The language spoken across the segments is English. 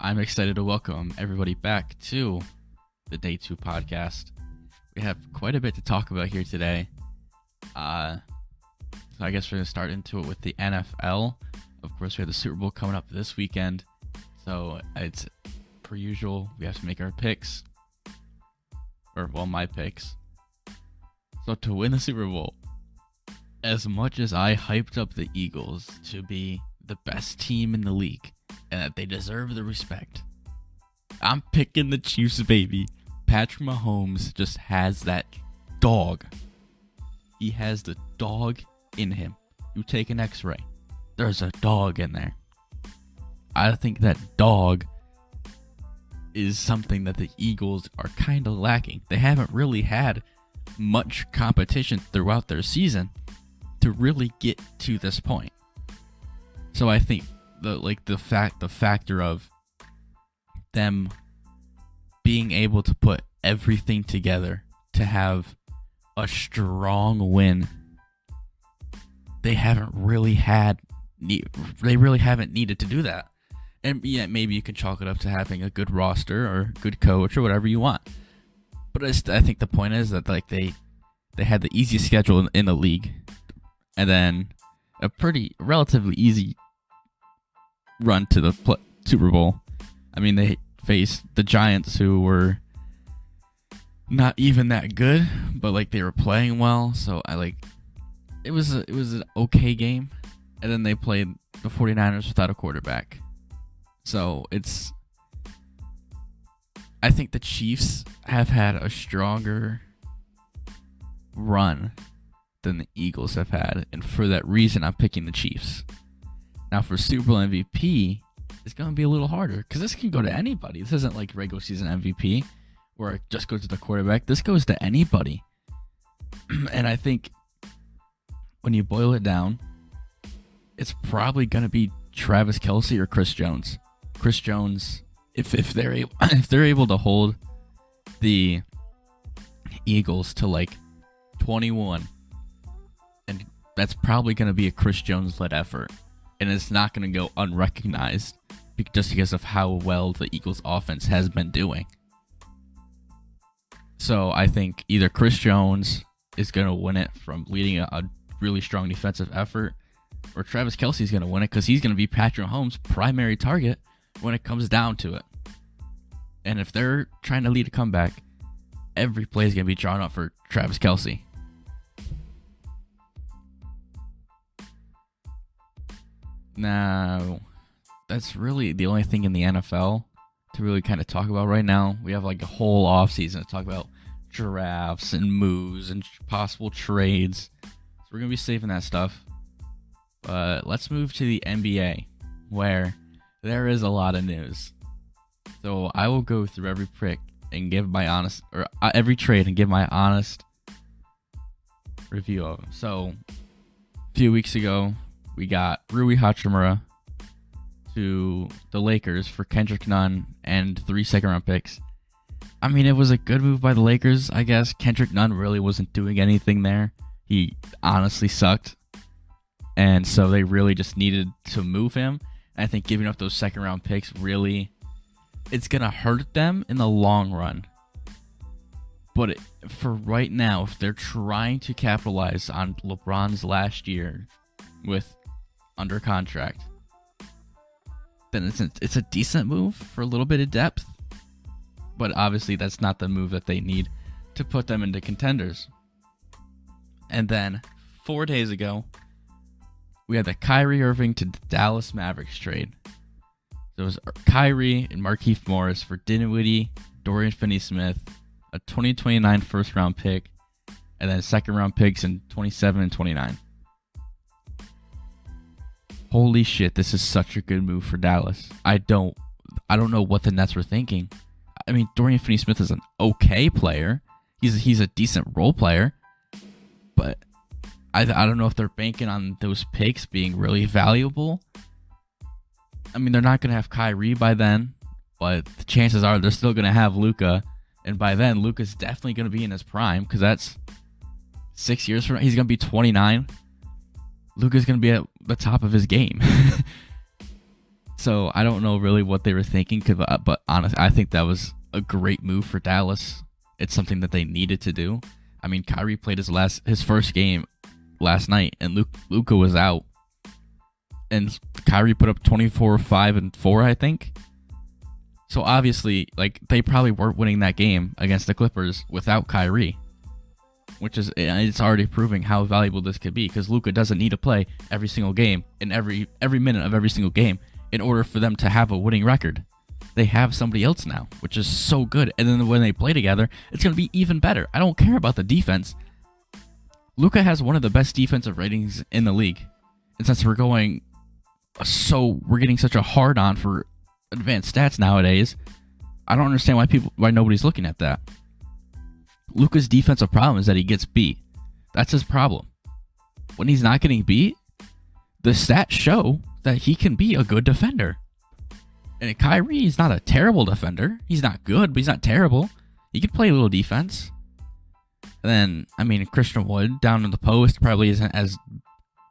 I'm excited to welcome everybody back to the Day 2 podcast. We have quite a bit to talk about here today. So I guess we're going to start into it with the NFL. Of course, we have the Super Bowl coming up this weekend. So it's per usual, we have to make our picks. My picks. So to win the Super Bowl, as much as I hyped up the Eagles to be the best team in the league and that they deserve the respect, I'm picking the Chiefs, baby. Patrick Mahomes just has that dog. He has the dog in him. You take an x-ray, there's a dog in there. I think that dog is something that the Eagles are kind of lacking. They haven't really had much competition throughout their season to really get to this point. So I think the factor of them being able to put everything together to have a strong win, they really haven't needed to do that. And yeah, maybe you can chalk it up to having a good roster or good coach or whatever you want. But I think the point is that they had the easiest schedule in the league, and then a relatively easy run to the Super Bowl. I mean, they faced the Giants, who were not even that good, but they were playing well. So it was an okay game, and then they played the 49ers without a quarterback. So I think the Chiefs have had a stronger run than the Eagles have had, and for that reason, I'm picking the Chiefs. Now, for Super Bowl MVP, it's going to be a little harder, because this can go to anybody. This isn't like regular season MVP, where it just goes to the quarterback. This goes to anybody. And I think when you boil it down, it's probably going to be Travis Kelce or Chris Jones. Chris Jones, if they're able to hold the Eagles to 21, and that's probably going to be a Chris Jones-led effort, and it's not going to go unrecognized just because of how well the Eagles offense has been doing. So I think either Chris Jones is going to win it from leading a really strong defensive effort, or Travis Kelce is going to win it because he's going to be Patrick Mahomes' primary target when it comes down to it. And if they're trying to lead a comeback, every play is going to be drawn up for Travis Kelce. Now, that's really the only thing in the NFL to really kind of talk about right now. We have a whole offseason to talk about drafts and moves and possible trades. So we're going to be saving that stuff. But let's move to the NBA, where there is a lot of news. So I will go through every pick and give my every trade and give my honest review of them. So a few weeks ago, we got Rui Hachimura to the Lakers for Kendrick Nunn and 3 second-round picks. I mean, it was a good move by the Lakers, I guess. Kendrick Nunn really wasn't doing anything there. He honestly sucked. And so they really just needed to move him. And I think giving up those second-round picks really, it's going to hurt them in the long run. But for right now, if they're trying to capitalize on LeBron's last year with under contract, then it's a decent move for a little bit of depth. But obviously that's not the move that they need to put them into contenders. And then 4 days ago, we had the Kyrie Irving to Dallas Mavericks trade. So it was Kyrie and Markieff Morris for Dinwiddie, Dorian Finney-Smith, a 2029 first-round pick, and then second-round picks in 27 and 29. Holy shit, this is such a good move for Dallas. I don't know what the Nets were thinking. I mean, Dorian Finney-Smith is an okay player. He's a decent role player. But I don't know if they're banking on those picks being really valuable. I mean, they're not going to have Kyrie by then, but the chances are they're still going to have Luka. And by then, Luka's definitely going to be in his prime, because that's 6 years from now. He's going to be 29. Luka's going to be at the top of his game. So I don't know really what they were thinking, but honestly, I think that was a great move for Dallas. It's something that they needed to do. I mean, Kyrie played his first game last night, and Luka was out, and Kyrie put up 24, 5, and 4, I think. So obviously, like, they probably weren't winning that game against the Clippers without Kyrie, which is, it's already proving how valuable this could be, because Luka doesn't need to play every single game in every minute of every single game in order for them to have a winning record. They have somebody else now, which is so good. And then when they play together, it's going to be even better. I don't care about the defense. Luka has one of the best defensive ratings in the league. And since we're getting such a hard on for advanced stats nowadays, I don't understand why nobody's looking at that. Luka's defensive problem is that he gets beat. That's his problem. When he's not getting beat, the stats show that he can be a good defender. And Kyrie is not a terrible defender. He's not good, but he's not terrible. He can play a little defense. And then, I mean, Christian Wood down in the post probably isn't as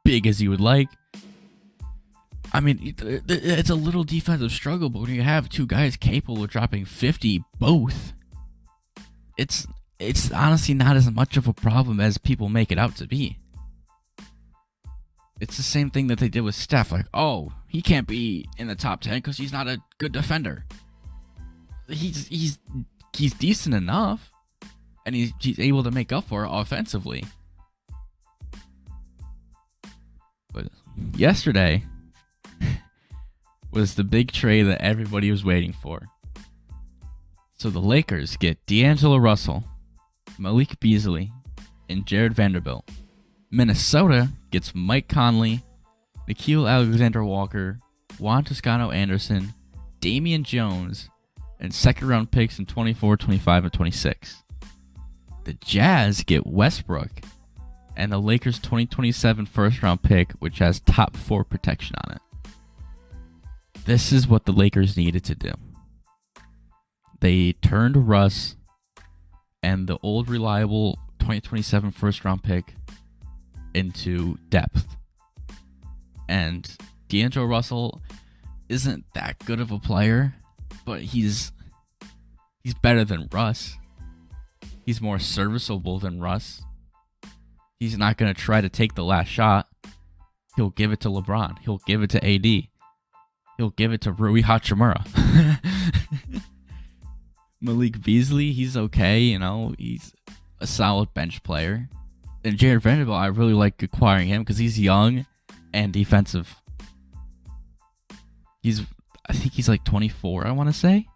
big as you would like. I mean, it's a little defensive struggle, but when you have two guys capable of dropping 50 both, it's honestly not as much of a problem as people make it out to be. It's the same thing that they did with Steph. Like, oh, he can't be in the top 10 because he's not a good defender. He's decent enough, and he's able to make up for it offensively. But yesterday was the big trade that everybody was waiting for. So the Lakers get D'Angelo Russell, Malik Beasley, and Jared Vanderbilt. Minnesota gets Mike Conley, Nickeil Alexander-Walker, Juan Toscano-Anderson, Damian Jones, and second-round picks in 24, 25, and 26. The Jazz get Westbrook and the Lakers' 2027 first-round pick, which has top 4 protection on it. This is what the Lakers needed to do. They turned Russ and the old reliable 2027 first-round pick into depth. And D'Angelo Russell isn't that good of a player, but he's better than Russ. He's more serviceable than Russ. He's not going to try to take the last shot. He'll give it to LeBron. He'll give it to AD. He'll give it to Rui Hachimura. Malik Beasley, he's okay, he's a solid bench player. And Jared Vanderbilt, I really like acquiring him because he's young and defensive. I think he's like 24, I want to say.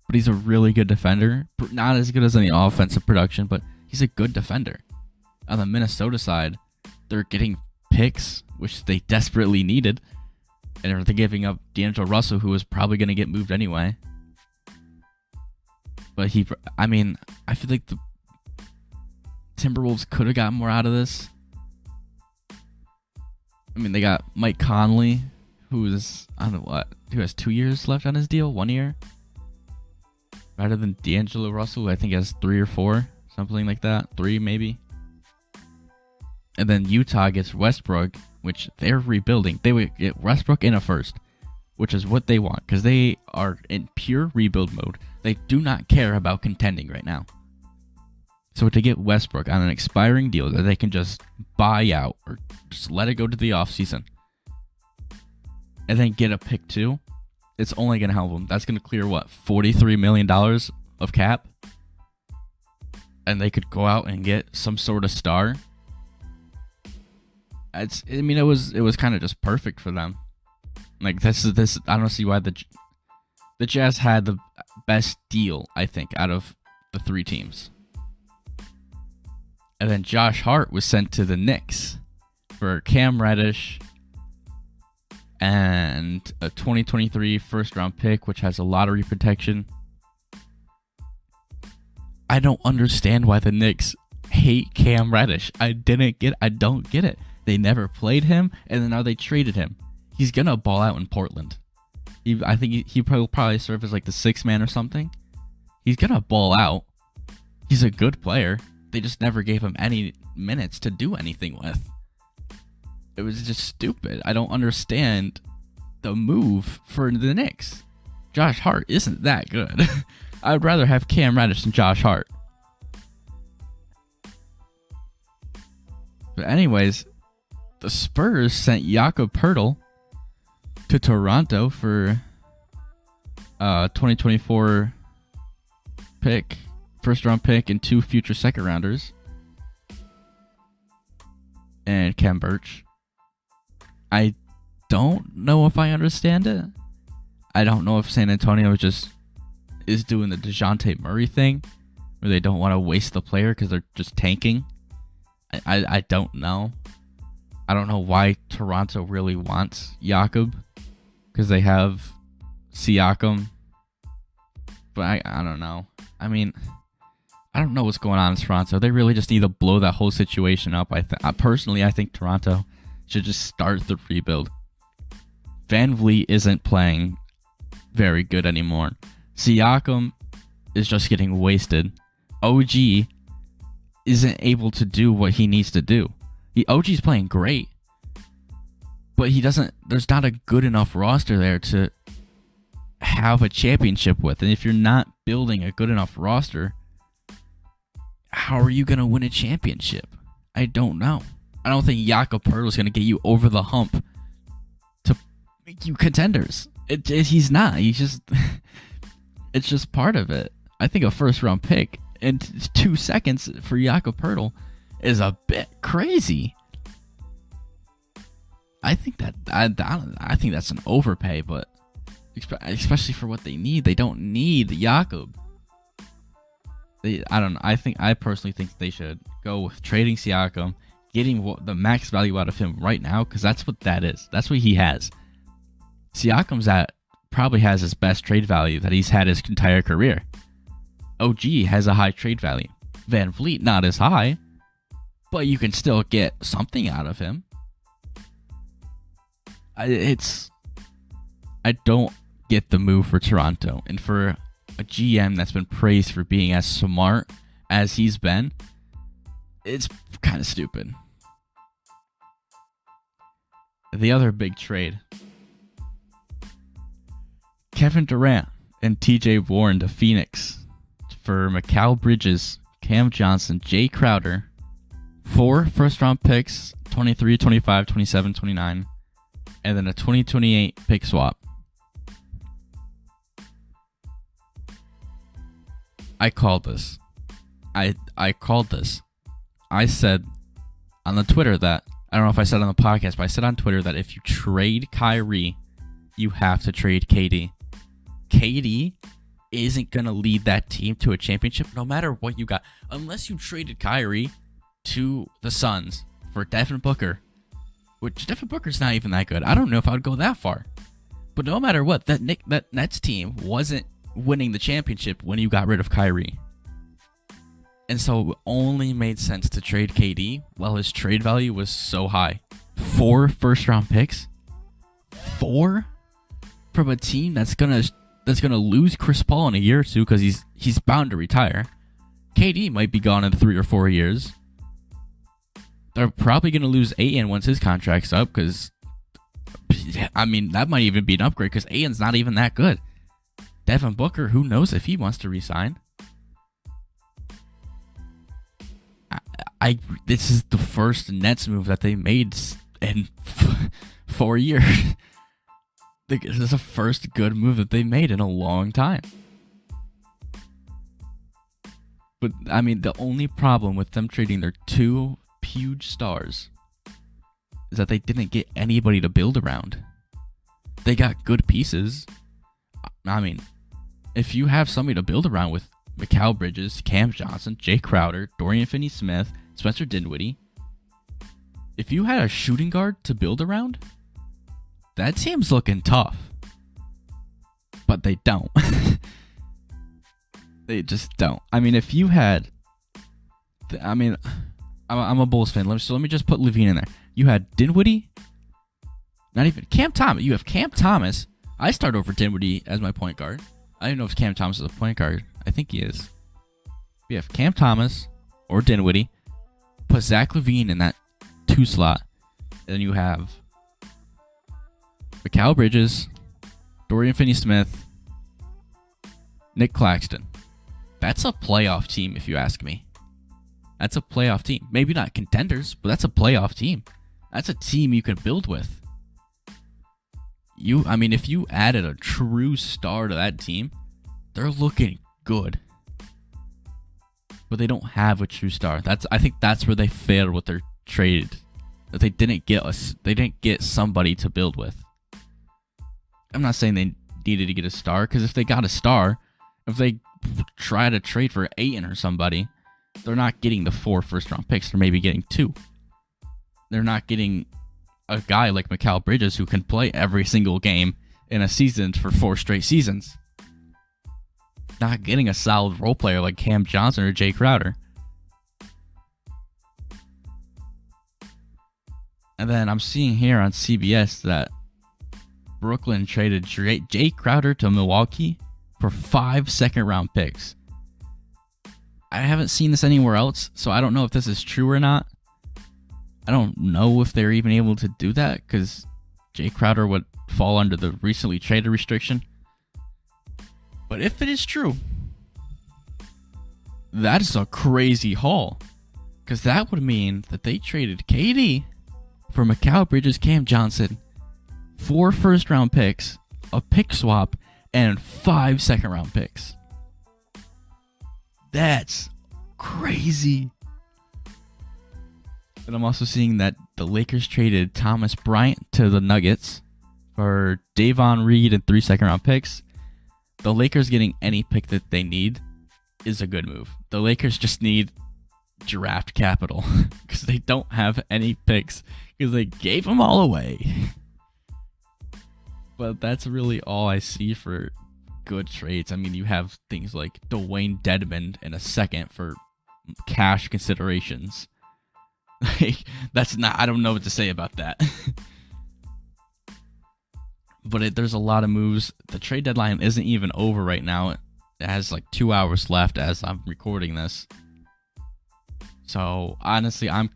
But he's a really good defender. Not as good as any offensive production, but he's a good defender. On the Minnesota side, they're getting picks, which they desperately needed. And they're giving up D'Angelo Russell, who was probably going to get moved anyway. But I feel like the Timberwolves could have gotten more out of this. I mean, they got Mike Conley, who has 2 years left on his deal, 1 year. Rather than D'Angelo Russell, who I think has 3 or 4, something like that. 3 maybe. And then Utah gets Westbrook, which they're rebuilding. They would get Westbrook in a first, which is what they want, because they are in pure rebuild mode. They do not care about contending right now. So to get Westbrook on an expiring deal that they can just buy out or just let it go to the offseason, and then get a pick 2, it's only going to help them. That's going to clear, $43 million of cap? And they could go out and get some sort of star. It was kind of just perfect for them. Like, this. I don't see why the Jazz had the best deal, I think, out of the 3 teams. And then Josh Hart was sent to the Knicks for Cam Reddish and a 2023 first-round pick, which has a lottery protection. I don't understand why the Knicks hate Cam Reddish. I don't get it. They never played him, and then now they traded him. He's going to ball out in Portland. I think he probably serve as like the 6th man or something. He's going to ball out. He's a good player. They just never gave him any minutes to do anything with. It was just stupid. I don't understand the move for the Knicks. Josh Hart isn't that good. I'd rather have Cam Reddish than Josh Hart. But anyways, the Spurs sent Jakob Poeltl to Toronto for 2024 first round pick, and 2 future second rounders. And Kem Birch. I don't know if I understand it. I don't know if San Antonio just is doing the DeJounte Murray thing, where they don't want to waste the player because they're just tanking. I don't know. I don't know why Toronto really wants Jakob, because they have Siakam. But I don't know. I mean, I don't know what's going on in Toronto. They really just need to blow that whole situation up. Personally, I think Toronto should just start the rebuild. Van Vliet isn't playing very good anymore. Siakam is just getting wasted. OG isn't able to do what he needs to do. OG's playing great, but there's not a good enough roster there to have a championship with. And if you're not building a good enough roster, how are you going to win a championship? I don't know. I don't think Jakob Poeltl is going to get you over the hump to make you contenders. He's not. He's just... it's just part of it. I think a first-round pick in 2 seconds for Jakob Poeltl is a bit crazy. I think that's an overpay, but especially for what they need, they don't need Jakob. I don't know. I personally think they should go with trading Siakam, getting the max value out of him right now, because that's what that is. That's what he has. Siakam's probably has his best trade value that he's had his entire career. OG has a high trade value. Van Vliet not as high, but you can still get something out of him. I don't get the move for Toronto, and for a GM that's been praised for being as smart as he's been, it's kind of stupid. The other big trade: Kevin Durant and TJ Warren to Phoenix for Mikal Bridges, Cam Johnson, Jay Crowder, 4 first-round picks, 23, 25, 27, 29, and then a 2028 pick swap. I called this. I called this. I said on the Twitter that, I don't know if I said on the podcast, but I said on Twitter that if you trade Kyrie, you have to trade KD. KD isn't going to lead that team to a championship no matter what you got. Unless you traded Kyrie to the Suns for Devin Booker, which Devin Booker's not even that good. I don't know if I would go that far. But no matter what, that Nets team wasn't winning the championship when you got rid of Kyrie. And so it only made sense to trade KD while his trade value was so high. 4 first-round picks? 4? From a team that's gonna lose Chris Paul in a year or two because he's bound to retire. KD might be gone in 3 or 4 years. They're probably gonna lose Ayton once his contract's up, because I mean that might even be an upgrade because Ayton's not even that good. Devin Booker, who knows if he wants to resign? This is the first Nets move that they made in 4 years. This is the first good move that they made in a long time. But, I mean, the only problem with them trading their 2 huge stars is that they didn't get anybody to build around. They got good pieces. I mean, if you have somebody to build around with Mikal Bridges, Cam Johnson, Jay Crowder, Dorian Finney-Smith, Spencer Dinwiddie, if you had a shooting guard to build around, that team's looking tough. But they don't. They just don't. I mean, if you had... I'm a Bulls fan. Let me just put Levine in there. You had Dinwiddie. Not even... Cam Thomas. You have Cam Thomas. I start over Dinwiddie as my point guard. I don't know if Cam Thomas is a point guard. I think he is. We have Cam Thomas or Dinwiddie. Put Zach LaVine in that 2 slot. And then you have Mikal Bridges, Dorian Finney-Smith, Nick Claxton. That's a playoff team, if you ask me. That's a playoff team. Maybe not contenders, but that's a playoff team. That's a team you can build with. If you added a true star to that team, they're looking good. But they don't have a true star. I think that's where they failed with their trade. That they didn't get somebody to build with. I'm not saying they needed to get a star, because if they got a star, if they try to trade for Ayton or somebody, they're not getting the 4 first-round picks. They're maybe getting 2. They're not getting a guy like Mikal Bridges who can play every single game in a season for 4 straight seasons. Not getting a solid role player like Cam Johnson or Jay Crowder. And then I'm seeing here on CBS that Brooklyn traded Jay Crowder to Milwaukee for 5 second-round picks. I haven't seen this anywhere else, so I don't know if this is true or not. I don't know if they're even able to do that, because Jay Crowder would fall under the recently traded restriction. But if it is true, that is a crazy haul, because that would mean that they traded KD for Mikal Bridges, Cam Johnson, 4 first-round picks, a pick swap, and 5 second-round picks. That's crazy. And I'm also seeing that the Lakers traded Thomas Bryant to the Nuggets for Davon Reed and 3 second-round picks. The Lakers getting any pick that they need is a good move. The Lakers just need draft capital because they don't have any picks because they gave them all away. But that's really all I see for good trades. I mean, you have things like Dwayne Dedmon in a second for cash considerations. Like, I don't know what to say about that. But there's a lot of moves. The trade deadline isn't even over right now. It has like 2 hours left as I'm recording this. So honestly, I'm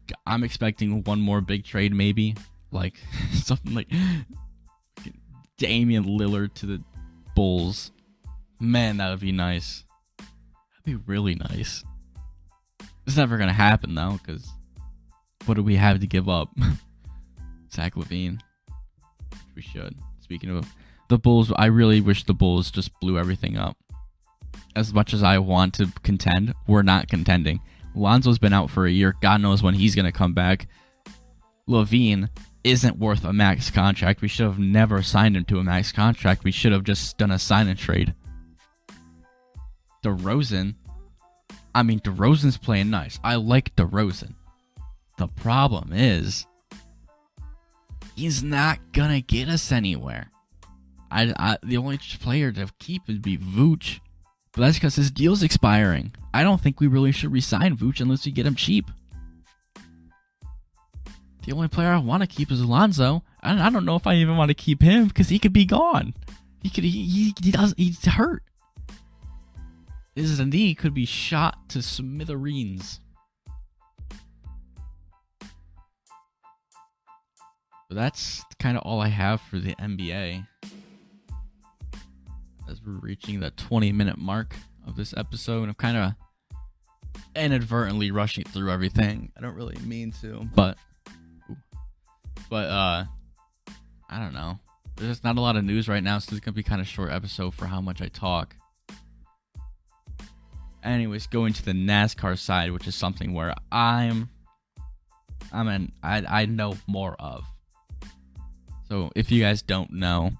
expecting one more big trade, maybe like something like Damian Lillard to the Bulls. Man, that would be nice. That'd be really nice. It's never gonna happen though, because what do we have to give up? Zach LaVine. We should. Speaking of the Bulls, I really wish the Bulls just blew everything up. As much as I want to contend, we're not contending. Lonzo's been out for a year. God knows when he's gonna come back. LaVine isn't worth a max contract. We should have never signed him to a max contract. We should have just done a sign and trade. DeRozan's playing nice. I like DeRozan. The problem is, he's not gonna get us anywhere. The only player to keep would be Vooch, but that's because his deal's expiring. I don't think we really should re-sign Vooch unless we get him cheap. The only player I want to keep is Alonzo. I don't know if I even want to keep him because he could be gone. He's hurt. His knee could be shot to smithereens. But that's kind of all I have for the NBA. As we're reaching the 20-minute mark of this episode, I'm kind of inadvertently rushing through everything. I don't really mean to, but I don't know. There's just not a lot of news right now, so it's gonna be kind of short episode for how much I talk. Anyways, going to the NASCAR side, which is something where I know more of. So if you guys don't know,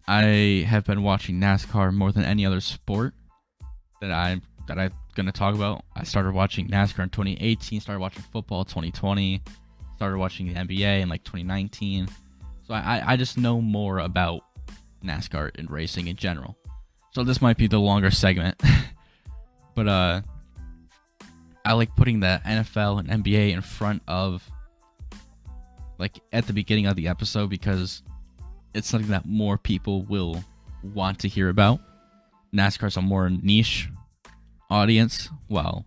I have been watching NASCAR more than any other sport that I'm gonna talk about. I started watching NASCAR in 2018, started watching football 2020, started watching the NBA in like 2019. So I just know more about NASCAR and racing in general. So this might be the longer segment. But I like putting the NFL and NBA in front of, like, at the beginning of the episode, because it's something that more people will want to hear about. NASCAR's a more niche audience, while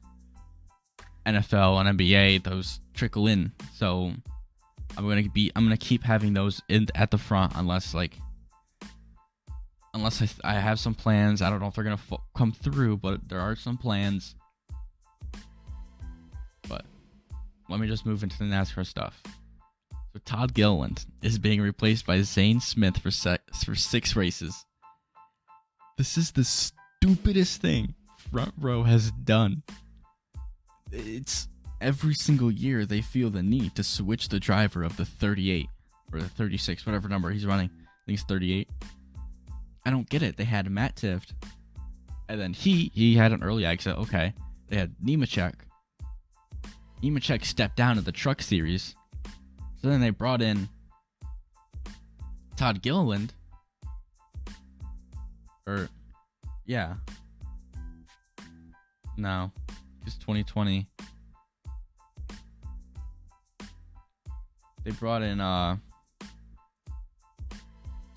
NFL and NBA, those trickle in. So I'm gonna keep having those at the front unless I have some plans. I don't know if they're gonna come through, but there are some plans. But let me just move into the NASCAR stuff. So Todd Gilliland is being replaced by Zane Smith for 6 races. This is the stupidest thing Front Row has done. It's every single year they feel the need to switch the driver of the 38 or the 36, whatever number he's running. I think it's 38. I don't get it. They had Matt Tifft, and then he had an early exit. Okay, they had Nemechek. Nemechek stepped down to the Truck Series. So then they brought in Todd Gilliland. No, it's 2020. They brought in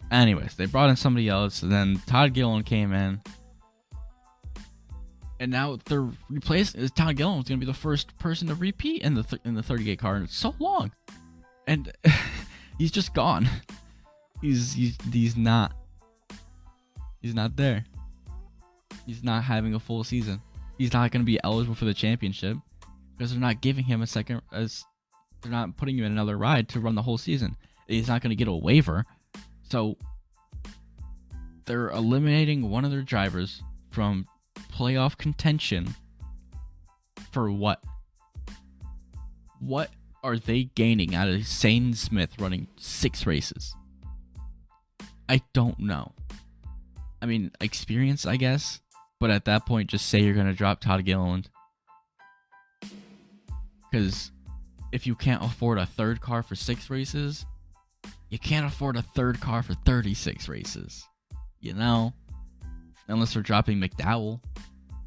anyways, they brought in somebody else, and then Todd Gilliland came in. And now they're replacing. Todd Gilliland's gonna be the first person to repeat in the 38 car, and it's so long. And he's just gone. He's not there. He's not having a full season. He's not going to be eligible for the championship because they're not giving him they're not putting him in another ride to run the whole season. He's not going to get a waiver. So they're eliminating one of their drivers from playoff contention for what? What are they gaining out of Zane Smith running 6 races? I don't know. I mean, experience, I guess. But at that point, just say you're going to drop Todd Gilliland. Because if you can't afford a third car for 6 races, you can't afford a third car for 36 races. You know? Unless they're dropping McDowell,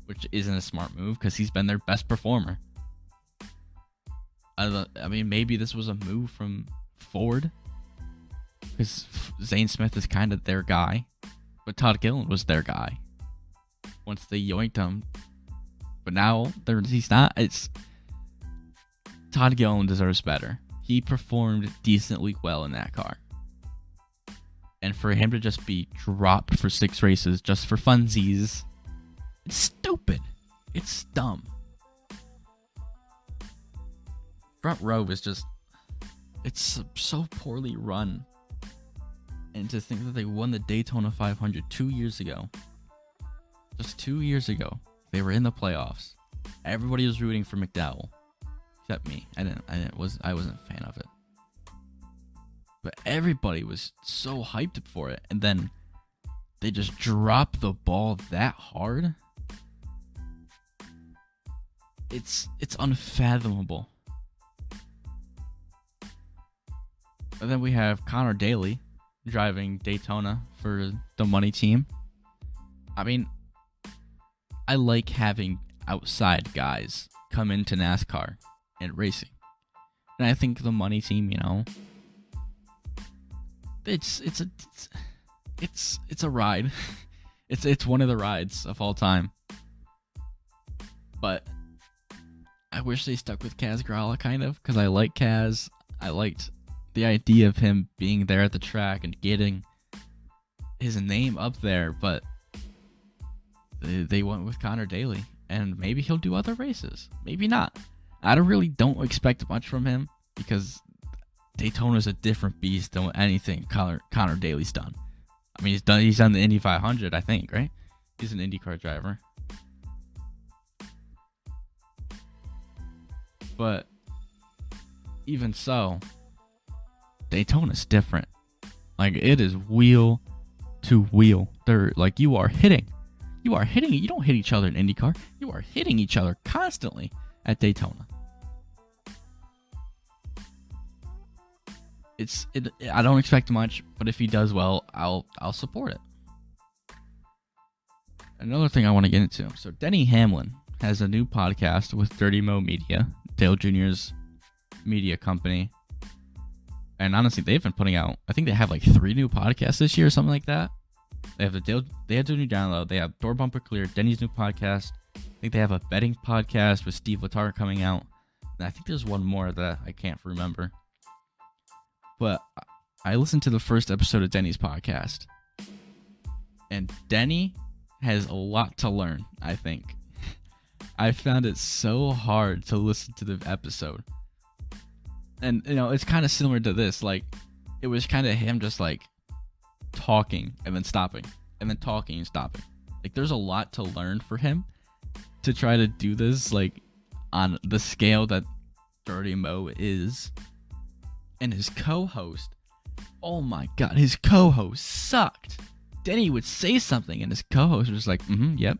which isn't a smart move because he's been their best performer. I mean, maybe this was a move from Ford because Zane Smith is kind of their guy, but Todd Gilliland was their guy once they yoinked him. But now he's not. It's Todd Gilliland deserves better. He performed decently well in that car, and for him to just be dropped for 6 races just for funsies, it's stupid. It's dumb. Front Row is just, it's so poorly run. And to think that they won the Daytona 500 2 years ago. Just 2 years ago. They were in the playoffs. Everybody was rooting for McDowell. Except me. I wasn't a fan of it. But everybody was so hyped for it. And then they just dropped the ball that hard. It's unfathomable. And then we have Connor Daly driving Daytona for the money team. I mean, I like having outside guys come into NASCAR and racing. And I think the money team, you know, it's a ride. It's one of the rides of all time. But I wish they stuck with Kaz Grala kind of, because I like Kaz. I liked the idea of him being there at the track and getting his name up there, but they went with Connor Daly, and maybe he'll do other races. Maybe not. I don't expect much from him because Daytona's a different beast than anything Connor Daly's done. I mean, he's done the Indy 500, I think, right? He's an IndyCar driver. But even so, Daytona's different. Like, it is wheel to wheel. They're like, you are hitting. You don't hit each other in IndyCar. You are hitting each other constantly at Daytona. I don't expect much, but if he does well, I'll support it. Another thing I want to get into. So Denny Hamlin has a new podcast with Dirty Mo Media, Dale Jr.'s media company. And honestly, they've been putting out, I think they have like 3 new podcasts this year or something like that. They have the new download. They have Door Bumper Clear, Denny's new podcast. I think they have a betting podcast with Steve Letarte coming out. And I think there's one more that I can't remember. but I listened to the first episode of Denny's podcast, and Denny has a lot to learn, I think. I found it so hard to listen to the episode. And, it's kind of similar to this. Like, it was kind of him just, like, talking and then stopping, and then talking and stopping. Like, there's a lot to learn for him to try to do this, like, on the scale that Dirty Mo is. And his co-host, oh my god, his co-host sucked. Denny would say something, and his co-host was like, yep,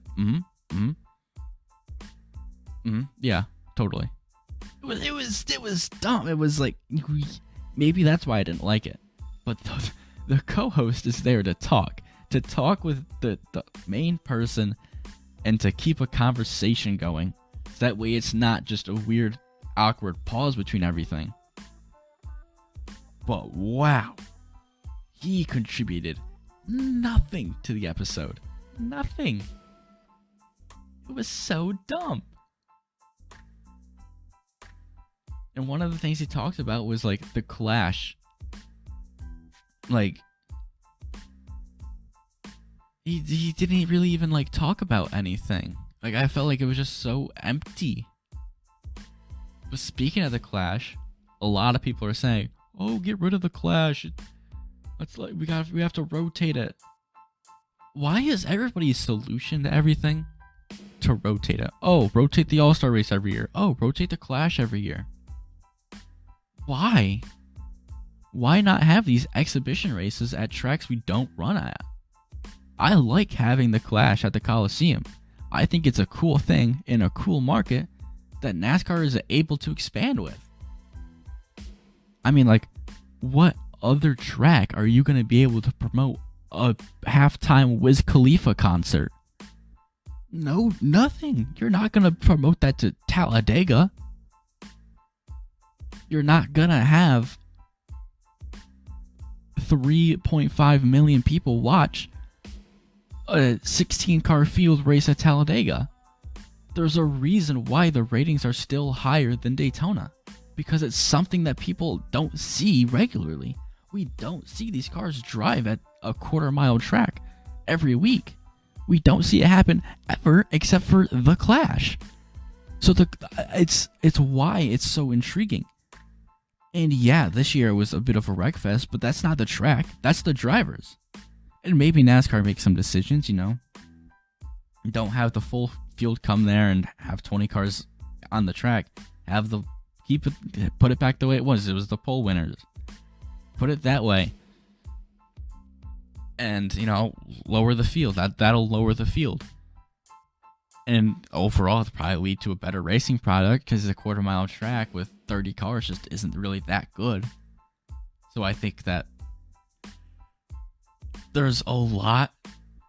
yeah, totally. It was dumb. It was like, maybe that's why I didn't like it. But the co-host is there to talk with the main person, and to keep a conversation going. So that way it's not just a weird, awkward pause between everything. But wow, he contributed nothing to the episode. Nothing. It was so dumb. And one of the things he talked about was, like, the Clash. Like, he didn't really even, like, talk about anything. Like, I felt like it was just so empty. But speaking of the Clash, a lot of people are saying, "Oh, get rid of the Clash. It's like we have to rotate it." Why is everybody's solution to everything to rotate it? Oh, rotate the All-Star race every year. Oh, rotate the Clash every year. Why? Why not have these exhibition races at tracks we don't run at? I like having the Clash at the Coliseum. I think it's a cool thing in a cool market that NASCAR is able to expand with. I mean, like, what other track are you going to be able to promote a halftime Wiz Khalifa concert? No, nothing. You're not going to promote that to Talladega. You're not going to have 3.5 million people watch a 16-car field race at Talladega. There's a reason why the ratings are still higher than Daytona. Because it's something that people don't see regularly. We don't see these cars drive at a quarter-mile track every week. We don't see it happen ever, except for the Clash. So it's why it's so intriguing. And yeah, this year was a bit of a wreck fest, but that's not the track. That's the drivers. And maybe NASCAR makes some decisions, Don't have the full field come there and have 20 cars on the track. Put it back the way it was. It was the pole winners. Put it that way. And, lower the field. That'll lower the field. And overall, it'll probably lead to a better racing product, because a quarter-mile track with 30 cars just isn't really that good. So I think that there's a lot.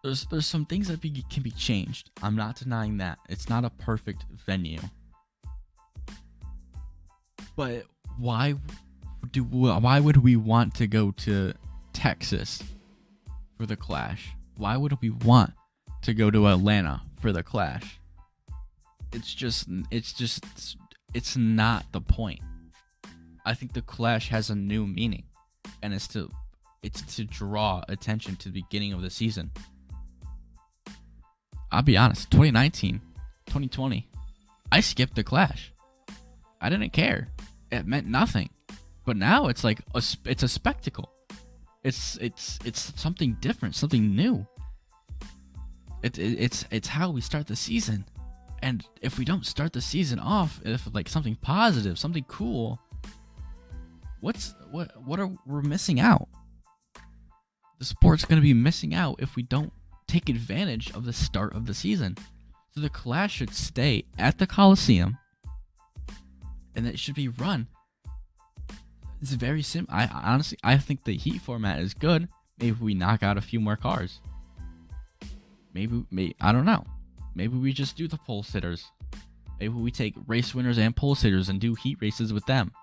There's some things that can be changed. I'm not denying that. It's not a perfect venue. But why would we want to go to Texas for the Clash? Why would we want to go to Atlanta for the Clash? It's not the point. I think the Clash has a new meaning, and it's to draw attention to the beginning of the season. I'll be honest, 2019, 2020, I skipped the Clash. I didn't care. It meant nothing. But now it's like it's a spectacle. It's something different, something new. It's how we start the season. And if we don't start the season off like something positive, something cool, we're missing out. The sport's going to be missing out if we don't take advantage of the start of the season. So the Clash should stay at the Coliseum, and it should be run. It's very simple. I think the heat format is good. Maybe we knock out a few more cars. Maybe I don't know. Maybe we just do the pole sitters. Maybe we take race winners and pole sitters and do heat races with them.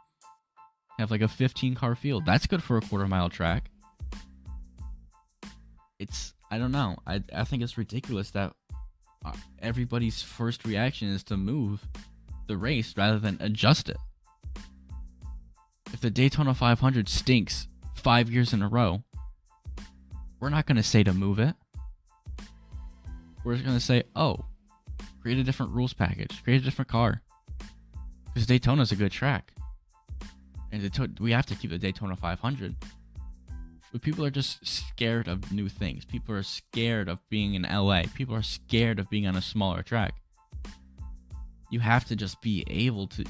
Have like a 15-car field. That's good for a quarter-mile track. I don't know. I think it's ridiculous that everybody's first reaction is to move the race rather than adjust it. If the Daytona 500 stinks 5 years in a row, we're not going to say to move it. We're just going to say, oh, create a different rules package, create a different car. Because Daytona's a good track. And we have to keep the Daytona 500. But people are just scared of new things. People are scared of being in LA. People are scared of being on a smaller track. You have to just be able to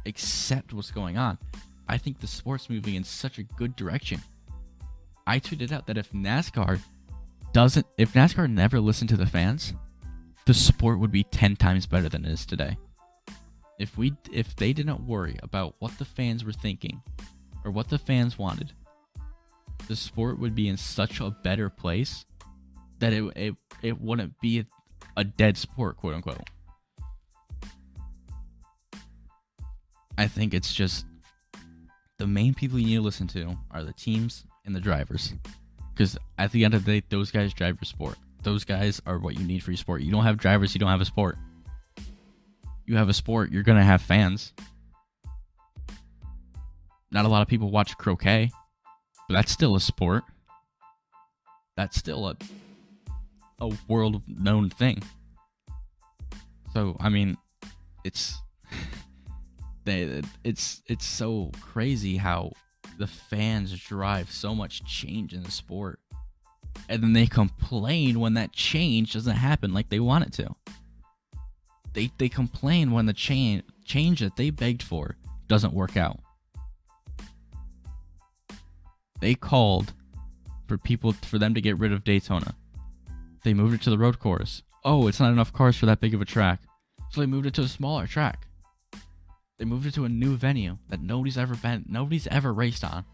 accept what's going on. I think the sport's moving in such a good direction. I tweeted out that if NASCAR never listened to the fans, the sport would be 10 times better than it is today. If they didn't worry about what the fans were thinking or what the fans wanted, the sport would be in such a better place that it wouldn't be a dead sport, quote unquote. I think it's just the main people you need to listen to are the teams and the drivers. Because at the end of the day, those guys drive your sport. Those guys are what you need for your sport. You don't have drivers, you don't have a sport. You have a sport, you're going to have fans. Not a lot of people watch croquet, but that's still a sport. That's still a world-known thing. So, I mean, it's so crazy how the fans drive so much change in the sport. And then they complain when that change doesn't happen like they want it to. They complain when the change that they begged for doesn't work out. They called for them to get rid of Daytona. They moved it to the road course. Oh, it's not enough cars for that big of a track. So they moved it to a smaller track. They moved it to a new venue that nobody's ever raced on.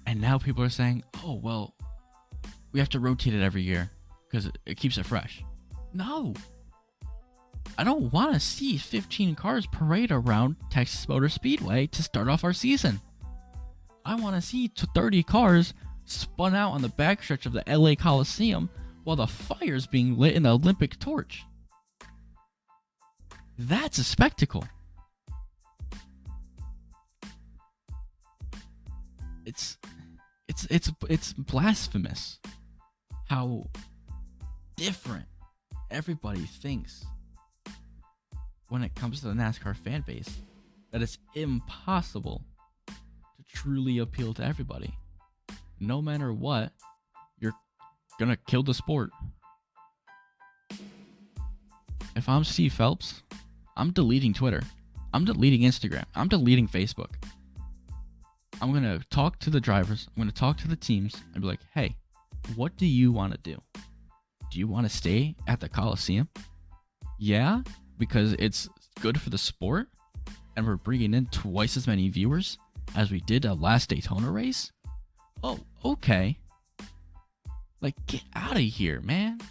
And now people are saying, oh, well, we have to rotate it every year because it keeps it fresh. No. I don't want to see 15 cars parade around Texas Motor Speedway to start off our season. I want to see 30 cars spun out on the backstretch of the LA Coliseum while the fire's being lit in the Olympic torch. That's a spectacle. It's blasphemous how different everybody thinks when it comes to the NASCAR fan base, that it's impossible to truly appeal to everybody. No matter what, you're gonna kill the sport. If I'm Steve Phelps, I'm deleting Twitter. I'm deleting Instagram. I'm deleting Facebook. I'm going to talk to the drivers. I'm going to talk to the teams and be like, hey, what do you want to do? Do you want to stay at the Coliseum? Yeah, because it's good for the sport and we're bringing in twice as many viewers as we did at last Daytona race? Oh, okay. Like, get out of here, man.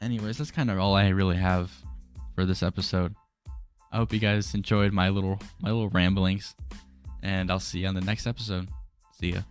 Anyways, that's kind of all I really have for this episode. I hope you guys enjoyed my little ramblings, and I'll see you on the next episode. See ya.